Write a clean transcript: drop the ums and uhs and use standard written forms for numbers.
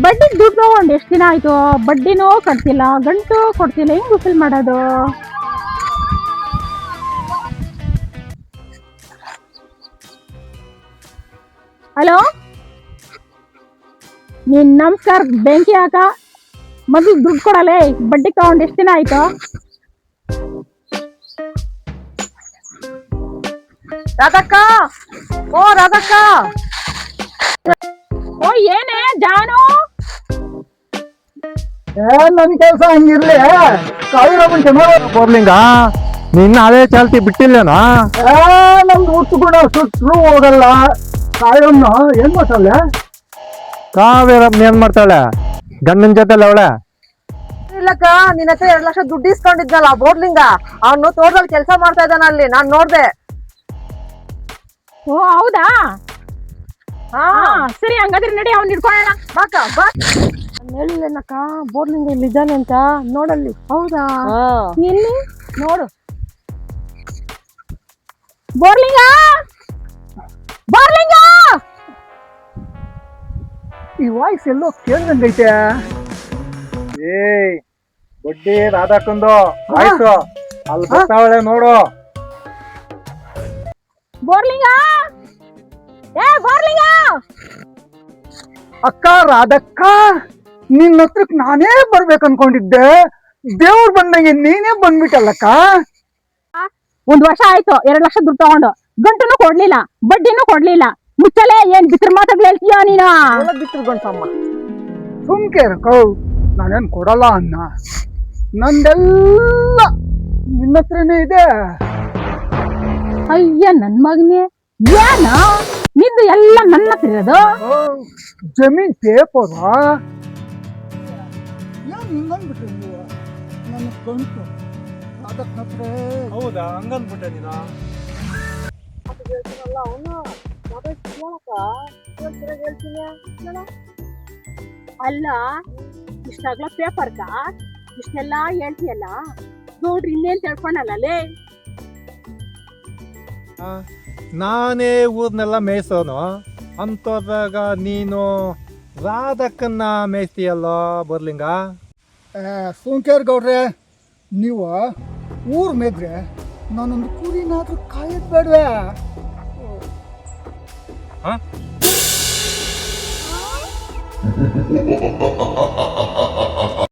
ಬಡ್ಡಿ ದುಡ್ಡು ತಗೊಂಡು ಎಷ್ಟು ದಿನ ಆಯ್ತು? ಬಡ್ಡಿನೂ ಕಟ್ತಿಲ್ಲ, ಗಂಟು ಕೊಡ್ತಿಲ್ಲ, ಹೆಂಗ್ ವಸೂಲ್ ಮಾಡೋದು? ಹಲೋ, ನೀನ್ ನಮಸ್ಕಾರ ಬೆಂಕಿ ಹಾಕ. ಮೊದ್ಲು ದುಡ್ಡು ಕೊಡಲೇ, ಬಡ್ಡಿ ತಗೊಂಡು ಎಷ್ಟು ದಿನ ಆಯ್ತು? ರಾಧಕ್ಕ, ಓ ರಾಧಕ್ಕ, ಓ ಏನೇ ಜಾನು? ನನ್ ಕೆಲ್ಸ ಹಂಗಿರ್ಲಿ. ಬೋರ್ಲಿಂಗ ನಿನ್ನ ಅದೇ ಚಾಲ್ತಿ ಬಿಟ್ಟಿಲ್ಲೇನೋ. ನಮ್ದು ಹುಟ್ಟು ಕೂಡ ಸುಟ್ಟರು ಹೋಗಲ್ಲ. ಕಾಯನ್ನ ಏನ್ ಮಾಡ್ತಾಳೆ? ಕಾವೇರಮ್ಮ ಏನ್ ಮಾಡ್ತಾಳೆ? ಗಂಡನ ಜೊತೆಲ್ಲ ಅವಳೆ. ಇಲ್ಲಕ್ಕ, ನಿನ್ನ ಹತ್ರ 2 ಲಕ್ಷ ದುಡ್ಡು ಇಸ್ಕೊಂಡಿದ್ನಲ್ಲ ಬೋರ್ಲಿಂಗ, ಅವನು ತೋಟದಲ್ಲಿ ಕೆಲಸ ಮಾಡ್ತಾ ಇದ್ದಾನ ಅಲ್ಲಿ, ನಾನ್ ನೋಡ್ದೆ. ಓ ಹೌದಾ? ಹಾ ಸರಿ, ಹಂಗಾದ್ರೆ ನಡಿ, ಅವ್ನು ಹಿಡ್ಕೊಳ್ಳೋಣ. ಬಾಕ ಬಾ. ಹೇಳಿಲ್ಲಕ್ಕ ಬೋರ್ಲಿಂಗ ಇಲ್ಲಿ ಇದ್ದಾನೆ ಅಂತ, ನೋಡಲ್ಲಿ. ಹೌದಾ? ಎಲ್ಲಿ ನೋಡು. ಬೋರ್ಲಿಂಗ, ಬೋರ್ಲಿಂಗ! ಈ ವಾಯ್ಸ್ ಎಲ್ಲೋ ಕೇಳ್ದಂಗೈತೆ. ಏಯ್, ಬಡ್ಡಿ ರಾಧಾಕಂದು ಆಯ್ತು, ಅಲ್ಲಿ ಬರ್ತಾವಳೆ ನೋಡು. ಬೋರ್ಲಿಂಗ, ಏ ಬೋರ್ಲಿಂಗ! ಅಕ್ಕ ರಾಧಕ್ಕ, ನಿನ್ನ ಹತ್ರಕ್ ನಾನೇ ಬರ್ಬೇಕು ಅನ್ಕೊಂಡಿದ್ದೆ. ದೇವ್ರು ಬಂದಂಗೆ ನೀನೇ ಬಂದ್ಬಿಟ್ಟಲ್ಲಕ್ಕ. 1 ವರ್ಷ ಆಯ್ತು 2 ಲಕ್ಷ ದುಡ್ಡು ತಗೊಂಡು, ಗಂಟುನು ಕೊಡ್ಲಿಲ್ಲ, ಬಡ್ಡಿನೂ ಕೊಡ್ಲಿಲ್ಲ. ಮುಚ್ಚಲೆ, ಏನ್ ಬಿತ್ರ ಮಾತಾಗ್ಲಿ ಹೇಳ್ತೀಯ ನೀನು? ಬಿಟ್ಟು ಗಂಟಮ್ಮ. ಸುಮ್ಕೆ ಕೌ, ನಾನೇನ್ ಕೊಡಲ್ಲ ಅನ್ನ. ನಂದೆಲ್ಲ ನಿನ್ನ ಹತ್ರನೇ ಇದೆ. ಅಯ್ಯ ನನ್ ಮಗನೇ, ಏನ ನಿಂದು ಎಲ್ಲ ನನ್ನ ಹತ್ರ ಇರೋದು? ಜಮೀನ್ ಪೇಪರ ಹಿಂಗನ್ಬಿಟ್ರೆ ನೀವು ನನ್ನ ಗಂಟು ರಾಧಕ್ಕನತ್ರ. ಹೌದಾ, ಹಂಗನ್ಬಿಟ್ಟೆ ನೀನು. ಅಲ್ಲ, ಇಷ್ಟಾಗ್ಲ ಪೇಪರ್ಗ ಇಷ್ಟೆಲ್ಲ ಹೇಳ್ತೀಯಲ್ಲ, ನೋಡ್ರಿ ಇನ್ನೇನ್ ತಿಳ್ಕೊಂಡಲ್ಲೇ. ನಾನೇ ಊರ್ನೆಲ್ಲ ಮೇಯ್ಸೋನು ಅಂತೋದಾಗ ನೀನು ರಾಧಕ್ಕನ್ನ ಮೇಯ್ಸ್ತೀಯಲ್ಲೋ ಬೋರ್ಲಿಂಗ. ಸೋಂಕೇರ್ ಗೌಡ್ರೆ, ನೀವು ಊರ್ ಮೇದ್ರೆ ನಾನೊಂದು ಕುರಿನಾದ್ರೂ ಕಾಯದ್ ಬೇಡ್ವೆ?